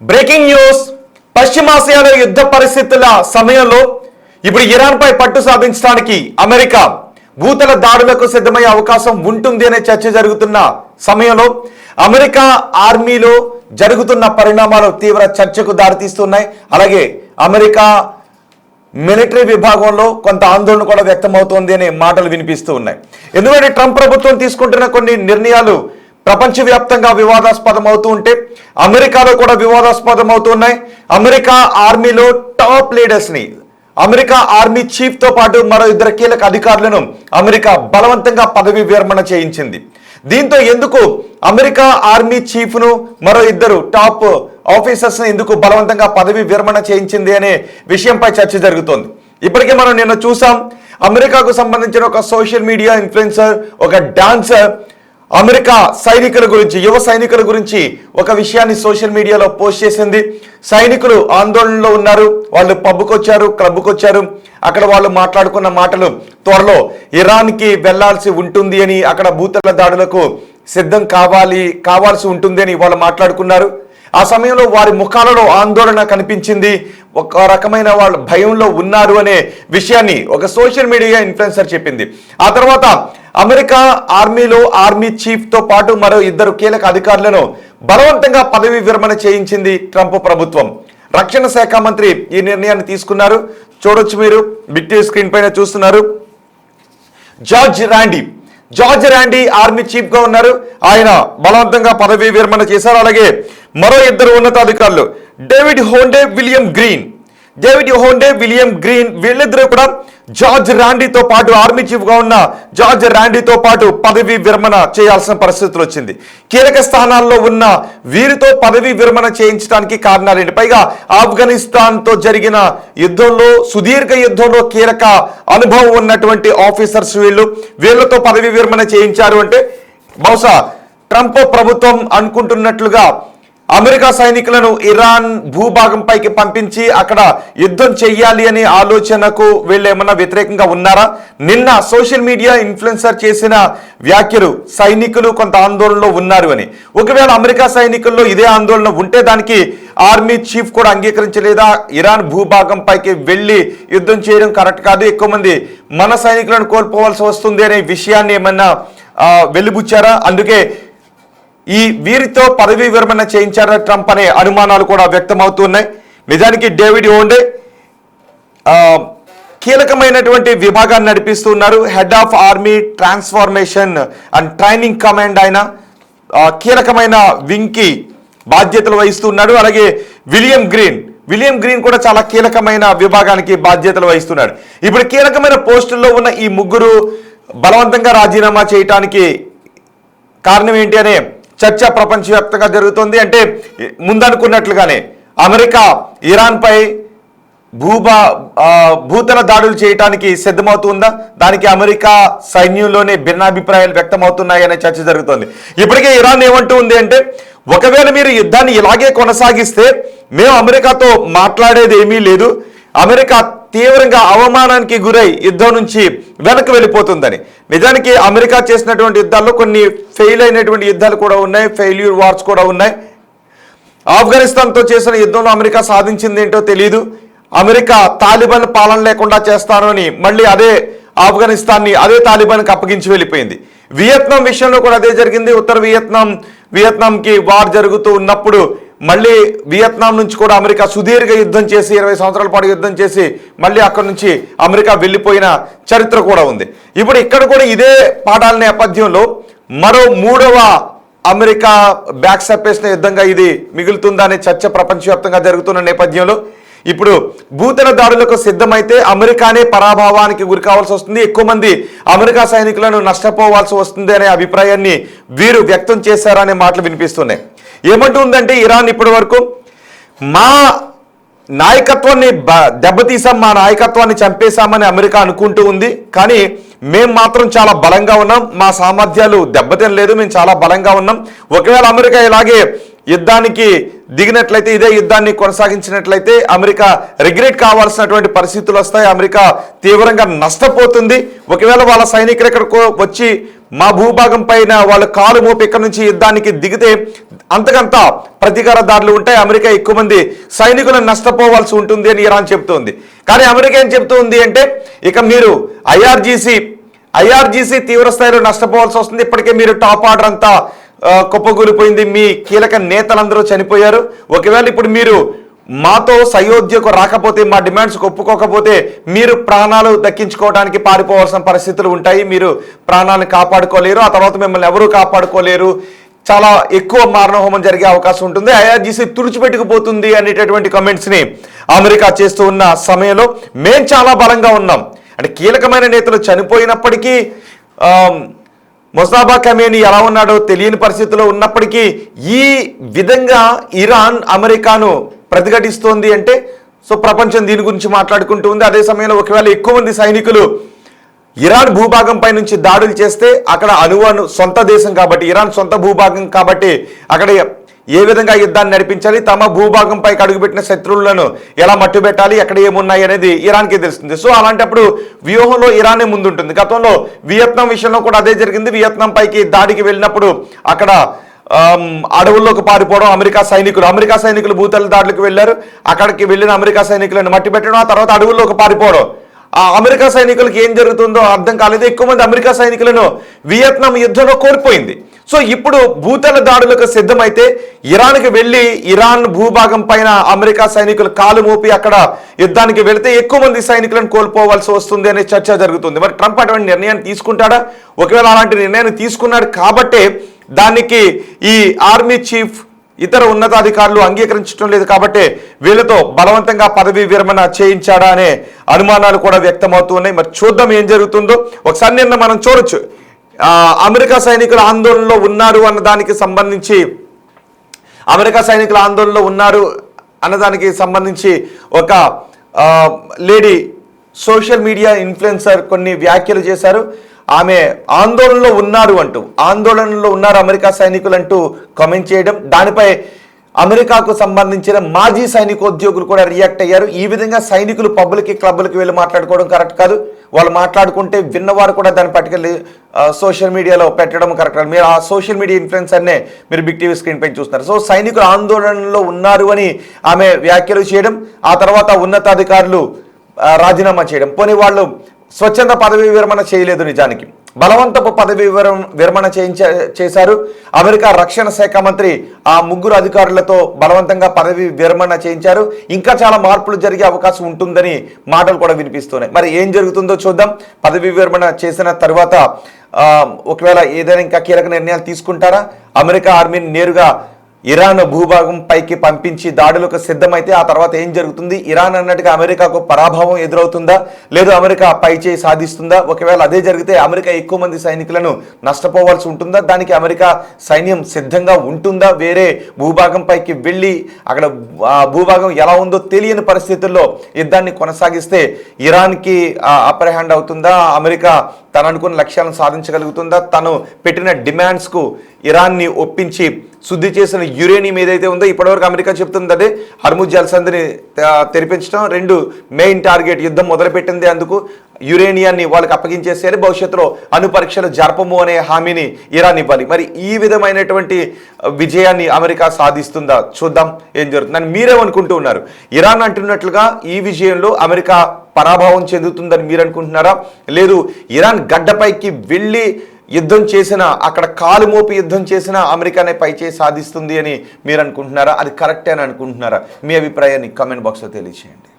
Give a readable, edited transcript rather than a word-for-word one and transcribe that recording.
Breaking news. పశ్చిమాసియాలో యుద్ధ పరిస్థితుల సమయంలో ఇప్పుడు ఇరాన్పై పట్టు సాధించడానికి అమెరికా భూతల దాడులకు సిద్ధమయ్యే అవకాశం ఉంటుంది అనే చర్చ జరుగుతున్న సమయంలో అమెరికా ఆర్మీలో జరుగుతున్న పరిణామాలు తీవ్ర చర్చకు దారితీస్తున్నాయి. అలాగే అమెరికా మిలిటరీ విభాగంలో కొంత ఆందోళన కూడా వ్యక్తమవుతోంది అనే మాటలు వినిపిస్తూ ఉన్నాయి. ఎందుకంటే ట్రంప్ ప్రభుత్వం తీసుకుంటున్న కొన్ని నిర్ణయాలు ప్రపంచవ్యాప్తంగా వివాదాస్పదం అవుతూ ఉంటే అమెరికాలో కూడా వివాదాస్పదం అవుతున్నాయి. అమెరికా ఆర్మీలో టాప్ లీడర్స్ ని, అమెరికా ఆర్మీ చీఫ్ తో పాటు మరో ఇద్దరు కీలక అధికారులను అమెరికా బలవంతంగా పదవి విరమణ చేయించింది. దీంతో ఎందుకు అమెరికా ఆర్మీ చీఫ్ ను మరో ఇద్దరు టాప్ ఆఫీసర్స్ ని ఎందుకు బలవంతంగా పదవి విరమణ చేయించింది అనే విషయంపై చర్చ జరుగుతోంది. ఇప్పటికే మనం నిన్న చూసాం, అమెరికాకు సంబంధించిన ఒక సోషల్ మీడియా ఇన్ఫ్లుయెన్సర్, ఒక డాన్సర్ అమెరికా సైనికుల గురించి, యువ సైనికుల గురించి ఒక విషయాన్ని సోషల్ మీడియాలో పోస్ట్ చేసింది. సైనికులు ఆందోళనలో ఉన్నారు, వాళ్ళు పబ్కి వచ్చారు, క్లబ్కి వచ్చారు. అక్కడ వాళ్ళు మాట్లాడుకున్న మాటలు త్వరలో ఇరాన్కి వెళ్లాల్సి ఉంటుంది అని, అక్కడ భూతల దాడులకు సిద్ధం కావాల్సి ఉంటుంది అని వాళ్ళు మాట్లాడుకున్నారు. ఆ సమయంలో వారి ముఖాలలో ఆందోళన కనిపించింది. ఒక రకమైన వాళ్ళు భయంలో ఉన్నారు అనే విషయాన్ని ఒక సోషల్ మీడియా ఇన్ఫ్లుయెన్సర్ చెప్పింది. ఆ తర్వాత అమెరికా ఆర్మీలో ఆర్మీ చీఫ్ తో పాటు మరో ఇద్దరు కీలక అధికారులను బలవంతంగా పదవి విరమణ చేయించింది ట్రంప్ ప్రభుత్వం. రక్షణ శాఖ మంత్రి ఈ నిర్ణయాన్ని తీసుకున్నారు. చూడొచ్చు, మీరు బిగ్ టీవీ స్క్రీన్ పైన చూస్తున్నారు. జార్జ్ ర్యాండీ ఆర్మీ చీఫ్ గా ఉన్నారు. ఆయన బలవంతంగా పదవి విరమణ చేశారు. అలాగే మరో ఇద్దరు ఉన్నతాధికారులు డేవిడ్ హోండే, విలియం గ్రీన్ వీళ్ళిద్దరూ కూడా జార్జ్ ర్యాండీతో పాటు, ఆర్మీ చీఫ్ గా ఉన్న జార్జ్ ర్యాండీతో పాటు పదవి విరమణ చేయాల్సిన పరిస్థితులు వచ్చింది. కీలక స్థానాల్లో ఉన్న వీరితో పదవి విరమణ చేయించడానికి కారణాలేంటి? పైగా ఆఫ్ఘనిస్తాన్ తో జరిగిన యుద్ధంలో, సుదీర్ఘ యుద్ధంలో కీలక అనుభవం ఉన్నటువంటి ఆఫీసర్స్ వీళ్ళతో పదవి విరమణ చేయించారు అంటే బహుశా ట్రంప్ ప్రభుత్వం అనుకుంటున్నట్లుగా అమెరికా సైనికులను ఇరాన్ భూభాగంపైకి పంపించి అక్కడ యుద్ధం చెయ్యాలి అనే ఆలోచనకు వీళ్ళు ఏమన్నా వ్యతిరేకంగా ఉన్నారా? నిన్న సోషల్ మీడియా ఇన్ఫ్లుయెన్సర్ చేసిన వ్యాఖ్యలు సైనికులు కొంత ఆందోళనలో ఉన్నారు అని. ఒకవేళ అమెరికా సైనికుల్లో ఇదే ఆందోళన ఉంటే దానికి ఆర్మీ చీఫ్ కూడా అంగీకరించలేదా? ఇరాన్ భూభాగంపైకి వెళ్ళి యుద్ధం చేయడం కరెక్ట్ కాదు, ఎక్కువ మంది మన సైనికులను కోల్పోవాల్సి వస్తుంది అనే విషయాన్ని ఏమన్నా వెలిబుచ్చారా? అందుకే ఈ వీరితో పదవీ విరమణ చేయించారా ట్రంప్ అనే అనుమానాలు కూడా వ్యక్తమవుతున్నాయి. నిజానికి డేవిడ్ హోండే కీలకమైనటువంటి విభాగాన్ని నడిపిస్తున్నారు. Head of army transformation and training command ఆయన కీలకమైన వింగ్కి బాధ్యతలు వహిస్తున్నాడు. అలాగే విలియం గ్రీన్ కూడా చాలా కీలకమైన విభాగానికి బాధ్యతలు వహిస్తున్నాడు. ఇప్పుడు కీలకమైన పోస్టుల్లో ఉన్న ఈ ముగ్గురు బలవంతంగా రాజీనామా చేయటానికి కారణం ఏంటి అనే చర్చ ప్రపంచవ్యాప్తంగా జరుగుతుంది. అంటే ముందనుకున్నట్లుగానే అమెరికా ఇరాన్ పై భూతల దాడులు చేయడానికి సిద్ధమవుతుందా? దానికి అమెరికా సైన్యంలోనే భిన్నాభిప్రాయాలు వ్యక్తమవుతున్నాయి అనే చర్చ జరుగుతుంది. ఇప్పటికే ఇరాన్ ఏమంటూ ఉంది అంటే, ఒకవేళ మీరు యుద్ధాన్ని ఇలాగే కొనసాగిస్తే మేము అమెరికాతో మాట్లాడేది ఏమీ లేదు, అమెరికా తీవ్రంగా అవమానానికి గురై యుద్ధం నుంచి వెనక్కి వెళ్ళిపోతుందని. నిజానికి అమెరికా చేసినటువంటి యుద్ధాల్లో కొన్ని ఫెయిల్ అయినటువంటి యుద్ధాలు కూడా ఉన్నాయి, ఫెయిల్యూర్ వార్స్ కూడా ఉన్నాయి. ఆఫ్ఘనిస్తాన్తో చేసిన యుద్ధంలో అమెరికా సాధించింది ఏంటో తెలియదు. అమెరికా తాలిబాన్ పాలన లేకుండా చేస్తాను అని మళ్ళీ అదే ఆఫ్ఘనిస్తాన్ని అదే తాలిబాన్కి అప్పగించి వెళ్ళిపోయింది. వియత్నాం విషయంలో కూడా అదే జరిగింది. ఉత్తర వియత్నాంకి వార్ జరుగుతూ ఉన్నప్పుడు మళ్ళీ వియత్నాం నుంచి కూడా అమెరికా సుదీర్ఘ యుద్ధం చేసి 20 సంవత్సరాల పాటు యుద్ధం చేసి మళ్ళీ అక్కడి నుంచి అమెరికా వెళ్ళిపోయిన చరిత్ర కూడా ఉంది. ఇప్పుడు ఇక్కడ కూడా ఇదే పాఠాల నేపథ్యంలో మరో మూడవ అమెరికా బ్యాక్ సర్ఫేసిన యుద్ధంగా ఇది మిగులుతుందా అనే చర్చ ప్రపంచవ్యాప్తంగా జరుగుతున్న నేపథ్యంలో ఇప్పుడు భూతల దాడులకు సిద్ధమైతే అమెరికానే పరాభవానికి గురి కావాల్సి వస్తుంది, ఎక్కువ మంది అమెరికా సైనికులను నష్టపోవాల్సి వస్తుంది అనే అభిప్రాయాన్ని వీరు వ్యక్తం చేశారనే మాటలు వినిపిస్తున్నాయి. ఏమంటుందంటే, ఇరాన్ ఇప్పటి వరకు మా నాయకత్వాన్ని దెబ్బతీసాం, మా నాయకత్వాన్ని చంపేశామని అమెరికా అనుకుంటూ ఉంది. కానీ మేము మాత్రం చాలా బలంగా ఉన్నాం, మా సామర్థ్యాలు దెబ్బతినలేదు, మేము చాలా బలంగా ఉన్నాం. ఒకవేళ అమెరికా ఇలాగే యుద్ధానికి దిగినట్లయితే, ఇదే యుద్ధాన్ని కొనసాగించినట్లయితే అమెరికా రిగ్రెట్ కావాల్సినటువంటి పరిస్థితులు వస్తాయి, అమెరికా తీవ్రంగా నష్టపోతుంది. ఒకవేళ వాళ్ళ సైనికులు ఇక్కడికి వచ్చి మా భూభాగం పైన వాళ్ళ కాలు మోపి ఇక్కడ నుంచి యుద్ధానికి దిగితే అంతకంత ప్రతీకార దాడులు ఉంటాయి, అమెరికా ఎక్కువ మంది సైనికులను నష్టపోవాల్సి ఉంటుంది అని ఇరాన్ చెబుతోంది. కానీ అమెరికా ఏం చెబుతోంది అంటే ఇక మీరు ఐఆర్జీసీ తీవ్ర స్థాయిలో నష్టపోవాల్సి వస్తుంది. ఇప్పటికే మీరు టాప్ ఆర్డర్ అంతా కుప్పగూలిపోయింది, మీ కీలక నేతలందరూ చనిపోయారు. ఒకవేళ ఇప్పుడు మీరు మాతో సయోధ్యకు రాకపోతే, మా డిమాండ్స్కి ఒప్పుకోకపోతే మీరు ప్రాణాలు దక్కించుకోవడానికి పారిపోవాల్సిన పరిస్థితులు ఉంటాయి, మీరు ప్రాణాలను కాపాడుకోలేరు, ఆ తర్వాత మిమ్మల్ని ఎవరూ కాపాడుకోలేరు, చాలా ఎక్కువ మారణహోమం జరిగే అవకాశం ఉంటుంది, ఐఆర్జీసీ తుడిచిపెట్టుకుపోతుంది అనేటటువంటి కామెంట్స్ని అమెరికా చేస్తూ ఉన్న సమయంలో మేం చాలా బలంగా ఉన్నాం అంటే కీలకమైన నేతలు చనిపోయినప్పటికీ మొస్తాబా ఖమేనీ ఎలా ఉన్నాడో తెలియని పరిస్థితిలో ఉన్నప్పటికీ ఈ విధంగా ఇరాన్ అమెరికాను ప్రతిఘటిస్తోంది అంటే సో ప్రపంచం దీని గురించి మాట్లాడుకుంటూ ఉంది. అదే సమయంలో ఒకవేళ ఎక్కువ మంది సైనికులు ఇరాన్ భూభాగంపై నుంచి దాడులు చేస్తే అక్కడ సొంత దేశం కాబట్టి, ఇరాన్ సొంత భూభాగం కాబట్టి అక్కడ ఏ విధంగా యుద్ధాన్ని నడిపించాలి, తమ భూభాగంపై అడుగుపెట్టిన శత్రువులను ఎలా మట్టుబెట్టాలి, ఎక్కడ ఏమున్నాయి అనేది ఇరాన్కి తెలుస్తుంది. సో అలాంటప్పుడు వ్యూహంలో ఇరానే ముందుంటుంది. గతంలో వియత్నాం విషయంలో కూడా అదే జరిగింది. వియత్నాం పైకి దాడికి వెళ్ళినప్పుడు అక్కడ అడవుల్లోకి పారిపోవడం, అమెరికా సైనికులు భూతల దాడులకు వెళ్ళారు, అక్కడికి వెళ్ళిన అమెరికా సైనికులను మట్టిపెట్టడం, ఆ తర్వాత అడవుల్లోకి పారిపోవడం. ఆ అమెరికా సైనికులకు ఏం జరుగుతుందో అర్థం కాలేదు. ఎక్కువ మంది అమెరికా సైనికులను వియత్నాం యుద్ధంలో కోల్పోయింది. సో ఇప్పుడు భూతల దాడులకు సిద్ధమైతే ఇరాన్కి వెళ్ళి ఇరాన్ భూభాగం పైన అమెరికా సైనికులు కాలు మోపి అక్కడ యుద్ధానికి వెళితే ఎక్కువ మంది సైనికులను కోల్పోవాల్సి వస్తుంది అనే చర్చ జరుగుతుంది. మరి ట్రంప్ అటువంటి నిర్ణయాన్ని తీసుకుంటాడా? ఒకవేళ అలాంటి నిర్ణయాన్ని తీసుకున్నాడు కాబట్టే దానికి ఈ ఆర్మీ చీఫ్ ఇతర ఉన్నతాధికారులు అంగీకరించడం లేదు కాబట్టి వీళ్ళతో బలవంతంగా పదవీ విరమణ చేయించాడా అనే అనుమానాలు కూడా వ్యక్తమవుతున్నాయి. మరి చూద్దాం ఏం జరుగుతుందో. ఒకసారి నిన్న మనం చూడొచ్చు అమెరికా సైనికులు ఆందోళనలో ఉన్నారు అన్నదానికి సంబంధించి ఒక లేడీ సోషల్ మీడియా ఇన్ఫ్లుయెన్సర్ కొన్ని వ్యాఖ్యలు చేశారు. ఆమె ఆందోళనలో ఉన్నారు అమెరికా సైనికులు అంటూ కామెంట్ చేయడం, దానిపై అమెరికాకు సంబంధించిన మాజీ సైనికోద్యోగులు కూడా రియాక్ట్ అయ్యారు. ఈ విధంగా సైనికులు పబ్బులకి క్లబ్బులకి వెళ్ళి మాట్లాడుకోవడం కరెక్ట్ కాదు. వాళ్ళు మాట్లాడుకుంటే విన్నవారు కూడా దాన్ని పట్టుకెళ్ళి సోషల్ మీడియాలో పెట్టడం కరెక్ట్ కాదు. మీరు ఆ సోషల్ మీడియా ఇన్ఫ్లుయెన్సర్నే మీరు బిగ్ టీవీ స్క్రీన్ పై చూస్తున్నారు. సో సైనికులు ఆందోళనలో ఉన్నారు అని ఆమె వ్యాఖ్యలు చేయడం, ఆ తర్వాత ఉన్నతాధికారులు రాజీనామా చేయడం. పోనీ వాళ్ళు స్వచ్ఛంద పదవీ విరమణ చేయలేదు, నిజానికి బలవంతపు పదవీ విరమణ చేశారు. అమెరికా రక్షణ శాఖ మంత్రి ఆ ముగ్గురు అధికారులతో బలవంతంగా పదవీ విరమణ చేయించారు. ఇంకా చాలా మార్పులు జరిగే అవకాశం ఉంటుందని మాటలు కూడా వినిపిస్తున్నాయి. మరి ఏం జరుగుతుందో చూద్దాం. పదవీ విరమణ చేసిన తర్వాత ఒకవేళ ఏదైనా ఇంకా కీలక నిర్ణయాలు తీసుకుంటారా? అమెరికా ఆర్మీని నేరుగా ఇరాన్ భూభాగం పైకి పంపించి దాడులకు సిద్ధమైతే ఆ తర్వాత ఏం జరుగుతుంది? ఇరాన్ అన్నట్టుగా అమెరికాకు పరాభవం ఎదురవుతుందా, లేదు అమెరికా పైచేయి సాధిస్తుందా? ఒకవేళ అదే జరిగితే అమెరికా ఎక్కువ మంది సైనికులను నష్టపోవాల్సి ఉంటుందా? దానికి అమెరికా సైన్యం సిద్ధంగా ఉంటుందా? వేరే భూభాగం పైకి వెళ్ళి అక్కడ భూభాగం ఎలా ఉందో తెలియని పరిస్థితుల్లో యుద్ధాన్ని కొనసాగిస్తే ఇరాన్కి అప్పర్ హ్యాండ్ అవుతుందా? అమెరికా తను అనుకున్న లక్ష్యాలను సాధించగలుగుతుందా? తను పెట్టిన డిమాండ్స్కు ఇరాన్ని ఒప్పించి శుద్ధి చేసిన యురేనియం ఏదైతే ఉందో ఇప్పటివరకు అమెరికా చెప్తుంది అదే హర్ముజ్ జలసంధిని తెరిపించడం, 2 మెయిన్ టార్గెట్ యుద్ధం మొదలుపెట్టింది. అందుకు యురేనియాన్ని వాళ్ళకి అప్పగించేసేయాలి, భవిష్యత్తులో అణు పరీక్షలు జరపము అనే హామీని ఇరాన్ ఇవ్వాలి. మరి ఈ విధమైనటువంటి విజయాన్ని అమెరికా సాధిస్తుందా? చూద్దాం ఏం జరుగుతుందని మీరేమనుకుంటూ ఉన్నారు. ఇరాన్ అంటున్నట్లుగా ఈ విజయంలో అమెరికా పరాభవం చెందుతుందని మీరు అనుకుంటున్నారా? లేదు ఇరాన్ గడ్డపైకి వెళ్ళి యుద్ధం చేసిన, అక్కడ కాలు మోపి యుద్ధం చేసిన అమెరికానే పైచేయి సాధిస్తుంది అని మీరు అనుకుంటున్నారా? అది కరెక్టే అని అనుకుంటున్నారా? మీ అభిప్రాయాన్ని కామెంట్ బాక్స్లో తెలియజేయండి.